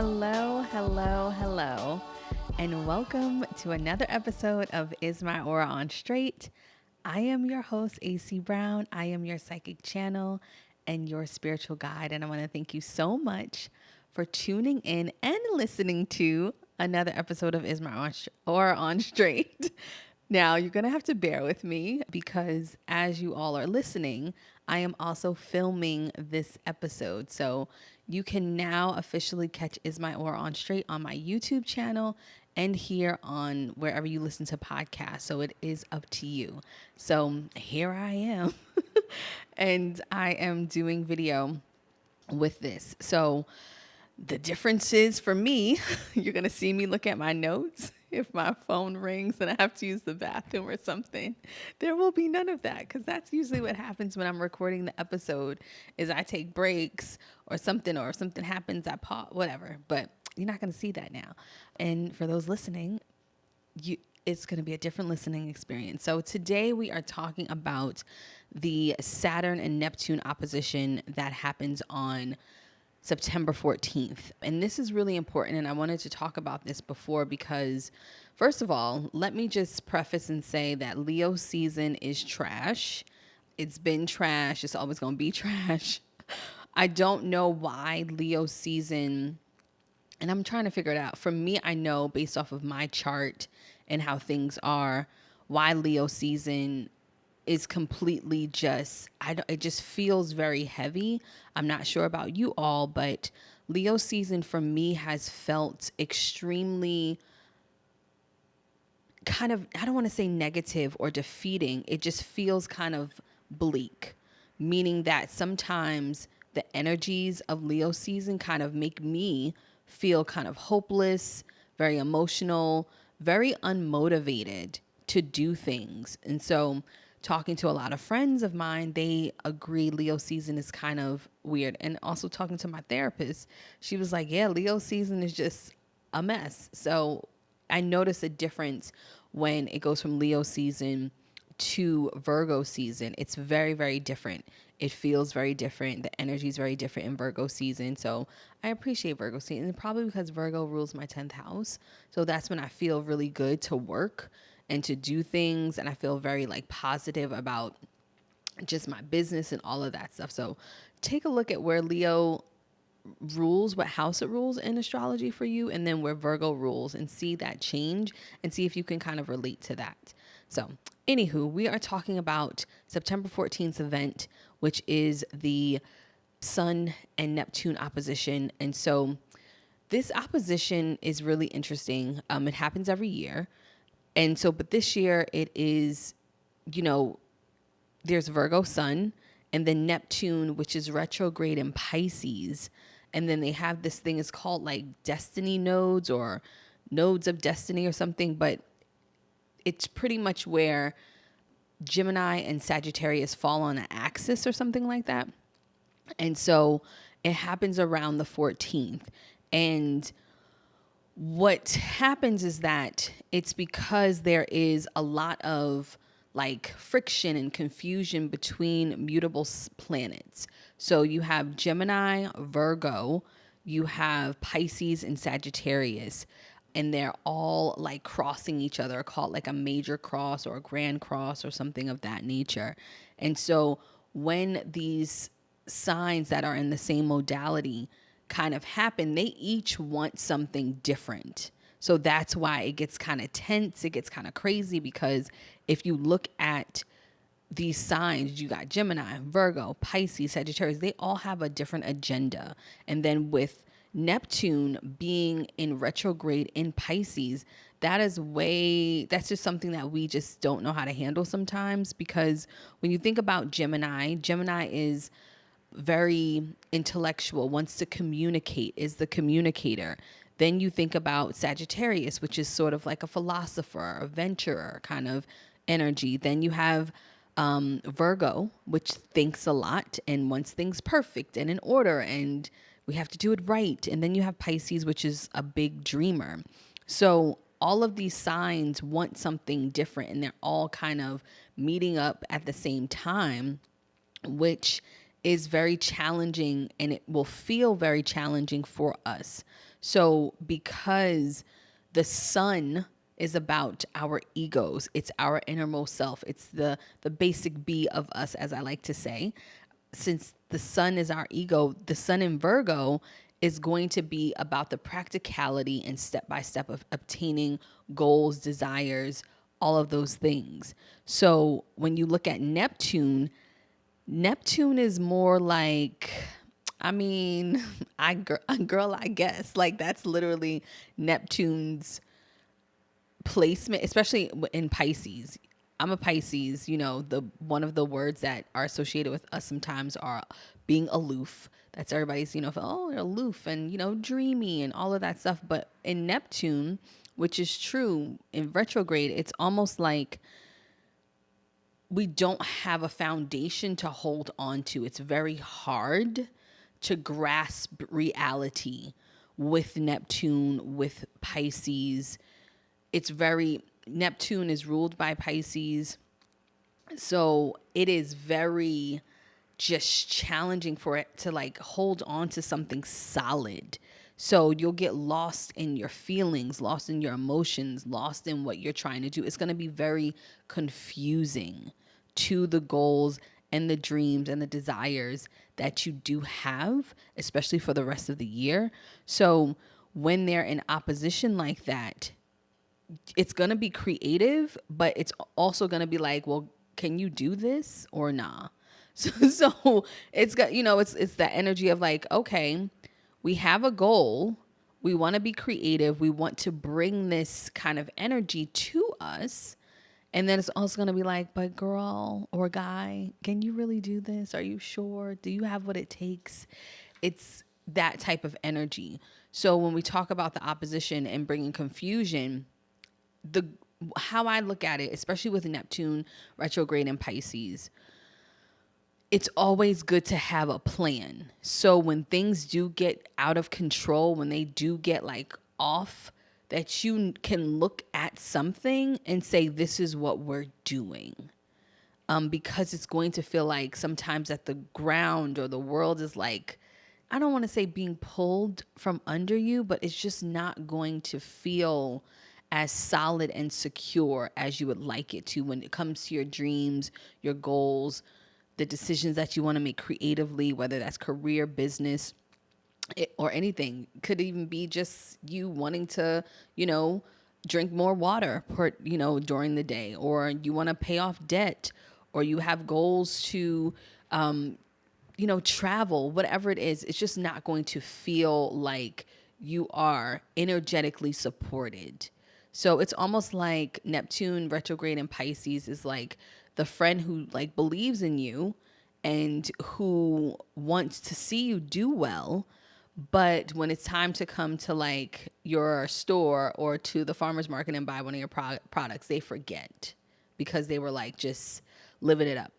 Hello, hello, hello, and welcome to another episode of Is My Aura on Straight? I am your host, Aycee Brown. I am your psychic channel and your spiritual guide, and I want to thank you so much for tuning in and listening to another episode of Is My Aura on Straight? Now, you're going to have to bear with me because as you all are listening, I am also filming this episode. So you can now officially catch Is My Aura on Straight on my YouTube channel and here on wherever you listen to podcasts. So it is up to you. So here I am. And I am doing video with this. So the difference is for me, you're going to see me look at my notes. If my phone rings and I have to use the bathroom or something, there will be none of that because that's usually what happens when I'm recording the episode is I take breaks or if something happens, I pause, whatever. But you're not going to see that now. And for those listening, it's going to be a different listening experience. So today we are talking about the Saturn and Neptune opposition that happens on September 14th. And this is really important. And I wanted to talk about this before because, first of all, let me just preface and say that Leo season is trash. It's been trash. It's always going to be trash. I don't know why Leo season, and I'm trying to figure it out. For me, I know based off of my chart and how things are, why Leo season is completely it just feels very heavy. I'm not sure about you all, but Leo season for me has felt extremely kind of, I don't want to say negative or defeating. It just feels kind of bleak, meaning that sometimes the energies of Leo season kind of make me feel kind of hopeless, very emotional, very unmotivated to do things. And so talking to a lot of friends of mine, they agree Leo season is kind of weird. And also talking to my therapist, she was like, yeah, Leo season is just a mess. So I notice a difference when it goes from Leo season to Virgo season. It's very, very different. It feels very different. The energy is very different in Virgo season. So I appreciate Virgo season, probably because Virgo rules my 10th house. So that's when I feel really good to work and to do things. And I feel very like positive about just my business and all of that stuff. So take a look at where Leo rules, what house it rules in astrology for you, and then where Virgo rules, and see that change and see if you can kind of relate to that. So, anywho, we are talking about September 14th event, which is the Sun and Neptune opposition. And so this opposition is really interesting. It happens every year. And so, but this year it is, you know, there's Virgo Sun and then Neptune, which is retrograde in Pisces. And then they have this thing, it's called like destiny nodes or nodes of destiny or something, but it's pretty much where Gemini and Sagittarius fall on an axis or something like that. And so it happens around the 14th. And what happens is that it's because there is a lot of like friction and confusion between mutable planets. So you have Gemini, Virgo, you have Pisces and Sagittarius, and they're all like crossing each other, called like a major cross or a grand cross or something of that nature. And so when these signs that are in the same modality kind of happen, they each want something different. So that's why it gets kind of tense, it gets kind of crazy, because if you look at these signs, you got Gemini, Virgo, Pisces, Sagittarius, they all have a different agenda. And then with Neptune being in retrograde in Pisces, that's just something that we just don't know how to handle sometimes. Because when you think about Gemini is very intellectual, wants to communicate, is the communicator. Then you think about Sagittarius, which is sort of like a philosopher, a venturer kind of energy. Then you have Virgo, which thinks a lot and wants things perfect and in order, and we have to do it right. And then you have Pisces, which is a big dreamer. So all of these signs want something different, and they're all kind of meeting up at the same time, which is very challenging, and it will feel very challenging for us. So because the sun is about our egos, it's our innermost self, it's the basic B of us, as I like to say. Since the sun is our ego, the sun in Virgo is going to be about the practicality and step by step of obtaining goals, desires, all of those things. So when you look at Neptune, Neptune is more like, I mean, girl, I guess like that's literally Neptune's placement, especially in Pisces. I'm a Pisces, the one of the words that are associated with us sometimes are being aloof. That's everybody's, oh, they're aloof and, dreamy and all of that stuff. But in Neptune, which is true in retrograde, it's almost like we don't have a foundation to hold on to. It's very hard to grasp reality with Neptune, with Pisces. Neptune is ruled by Pisces. So it is very just challenging for it to like hold on to something solid. So you'll get lost in your feelings, lost in your emotions, lost in what you're trying to do. It's going to be very confusing to the goals and the dreams and the desires that you do have, especially for the rest of the year. So when they're in opposition like that, it's going to be creative, but it's also going to be like, well, can you do this or nah? So it's got, it's that energy of like, okay, we have a goal. We want to be creative. We want to bring this kind of energy to us. And then it's also going to be like, but girl or guy, can you really do this? Are you sure? Do you have what it takes? It's that type of energy. So when we talk about the opposition and bringing confusion, the how I look at it, especially with Neptune retrograde in Pisces, it's always good to have a plan. So when things do get out of control, when they do get like off, that you can look at something and say, this is what we're doing. Because it's going to feel like sometimes that the ground or the world is like, I don't want to say being pulled from under you, but it's just not going to feel as solid and secure as you would like it to when it comes to your dreams, your goals, the decisions that you want to make creatively, whether that's career, business, or anything. Could even be just you wanting to, drink more water during the day, or you want to pay off debt, or you have goals to travel, whatever it is. It's just not going to feel like you are energetically supported. So it's almost like Neptune retrograde in Pisces is like the friend who like believes in you and who wants to see you do well. But when it's time to come to like your store or to the farmer's market and buy one of your products, they forget because they were like just living it up.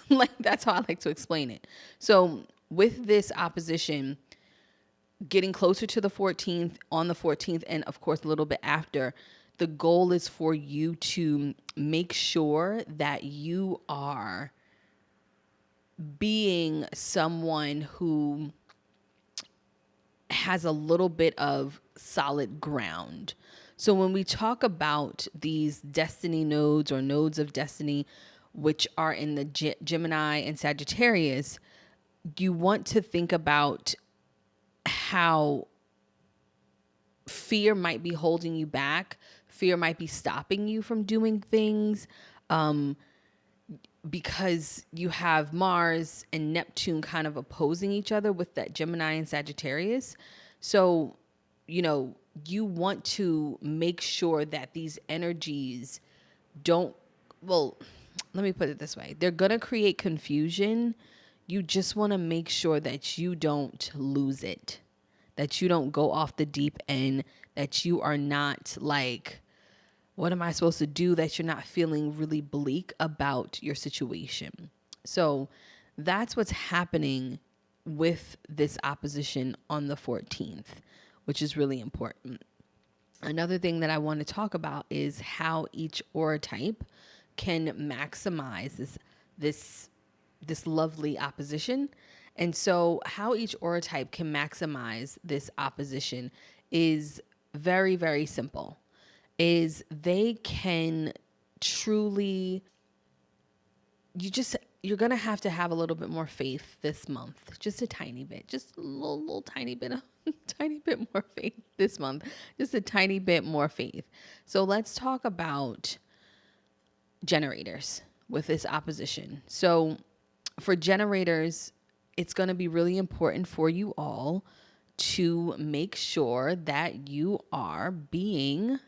Like that's how I like to explain it. So with this opposition getting closer to the 14th, on the 14th, and of course a little bit after, the goal is for you to make sure that you are being someone who has a little bit of solid ground. So when we talk about these destiny nodes or nodes of destiny, which are in the Gemini and Sagittarius, you want to think about how fear might be holding you back. Fear might be stopping you from doing things, because you have Mars and Neptune kind of opposing each other with that Gemini and Sagittarius. So, you want to make sure that these energies don't, well, let me put it this way. They're going to create confusion. You just want to make sure that you don't lose it, that you don't go off the deep end, that you are not like, what am I supposed to do, that you're not feeling really bleak about your situation. So that's what's happening with this opposition on the 14th, which is really important. Another thing that I want to talk about is how each aura type can maximize this lovely opposition. And so how each aura type can maximize this opposition is very, very simple. Is they can truly, you're going to have a little bit more faith this month. Just a tiny bit. Just a little tiny bit of tiny bit more faith this month. Just a tiny bit more faith. So let's talk about generators with this opposition. So for generators, it's going to be really important for you all to make sure that you are being,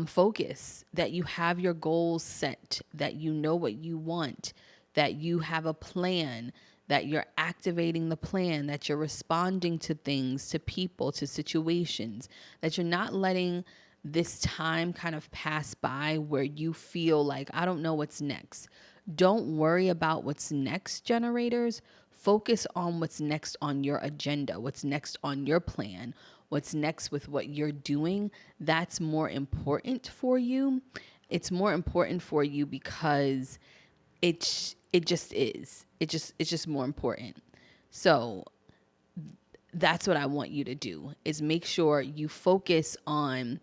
focus, that you have your goals set, that you know what you want, that you have a plan, that you're activating the plan, that you're responding to things, to people, to situations, that you're not letting this time kind of pass by where you feel like, I don't know what's next. Don't worry about what's next, generators. Focus on what's next on your agenda, what's next on your plan, what's next with what you're doing. That's more important for you. It's more important for you because it just is. It's just more important. So that's what I want you to do, is make sure you focus on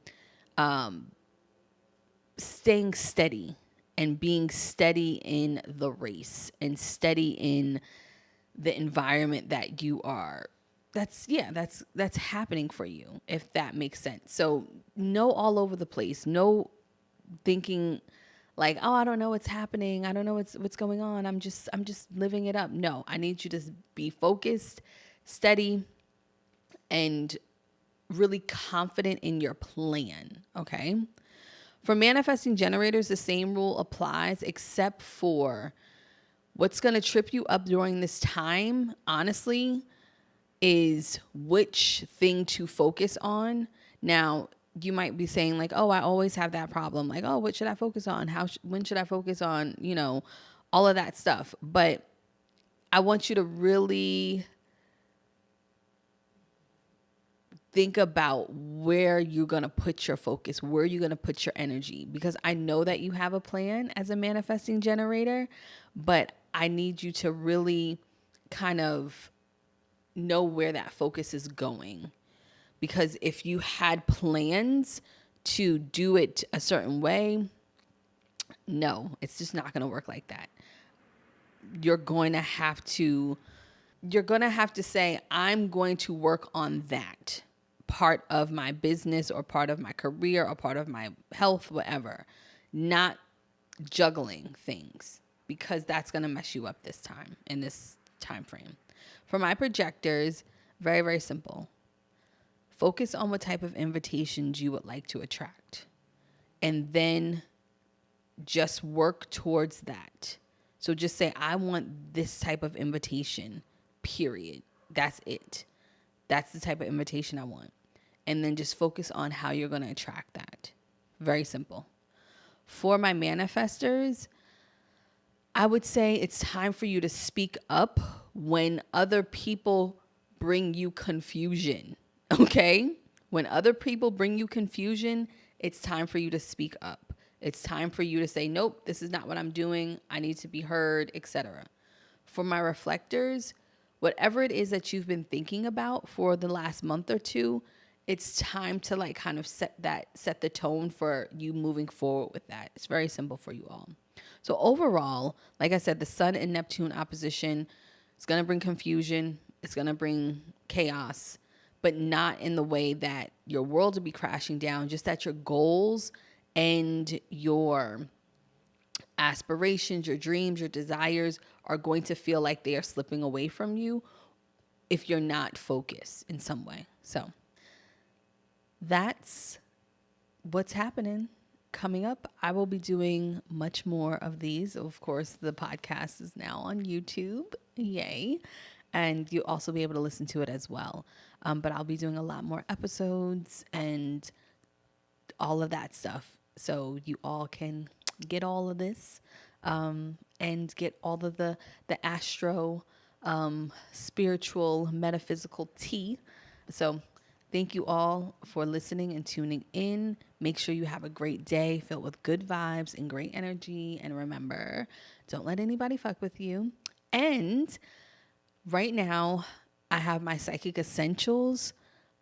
staying steady and being steady in the race and steady in the environment that you are, that's happening for you, if that makes sense. So no all over the place, no thinking like, oh, I don't know what's happening, I don't know what's going on, I'm just living it up. No, I need you to be focused, steady, and really confident in your plan. Okay. For manifesting generators, the same rule applies, except for what's going to trip you up during this time, honestly, is which thing to focus on. Now, you might be saying like, oh, I always have that problem. Like, oh, what should I focus on? When should I focus on, all of that stuff. But I want you to really think about where you're going to put your focus, where you're going to put your energy, because I know that you have a plan as a manifesting generator, but I need you to really kind of know where that focus is going. Because if you had plans to do it a certain way, no, it's just not going to work like that. You're going to have to say, I'm going to work on that part of my business or part of my career or part of my health, whatever, not juggling things, because that's going to mess you up this time, in this time frame. For my projectors, very, very simple. Focus on what type of invitations you would like to attract, and then just work towards that. So just say, I want this type of invitation, period. That's it. That's the type of invitation I want. And then just focus on how you're going to attract that. Very simple. For my manifestors, I would say it's time for you to speak up when other people bring you confusion. Okay? When other people bring you confusion, it's time for you to speak up. It's time for you to say, nope, this is not what I'm doing. I need to be heard, etc. For my reflectors, whatever it is that you've been thinking about for the last month or two, it's time to like kind of set the tone for you moving forward with that. It's very simple for you all. So overall, like I said, the Sun and Neptune opposition is going to bring confusion. It's going to bring chaos, but not in the way that your world will be crashing down, just that your goals and your aspirations, your dreams, your desires are going to feel like they are slipping away from you if you're not focused in some way. So that's what's happening. Coming up, I will be doing much more of these. Of course, the podcast is now on YouTube. Yay. And you'll also be able to listen to it as well. But I'll be doing a lot more episodes and all of that stuff. So you all can get all of this and get all of the astro, spiritual, metaphysical tea. So thank you all for listening and tuning in. Make sure you have a great day filled with good vibes and great energy. And remember, don't let anybody fuck with you. And right now, I have my Psychic Essentials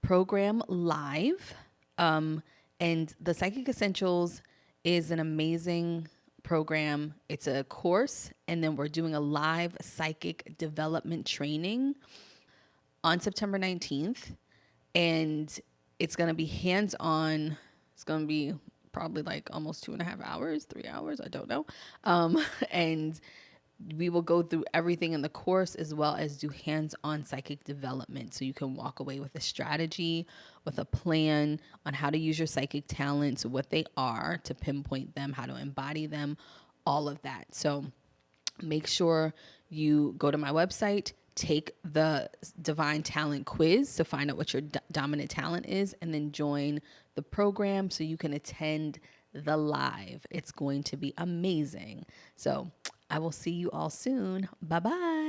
program live. Um, and the Psychic Essentials is an amazing program. It's a course, and then we're doing a live psychic development training on September 19th. And it's going to be hands on. It's going to be probably like almost 2.5 hours, 3 hours, I don't know. And we will go through everything in the course as well as do hands-on psychic development, so you can walk away with a strategy, with a plan on how to use your psychic talents, what they are, to pinpoint them, how to embody them, all of that. So make sure you go to my website, take the divine talent quiz to find out what your dominant talent is, and then join the program so you can attend the live. It's going to be amazing. So I will see you all soon. Bye bye.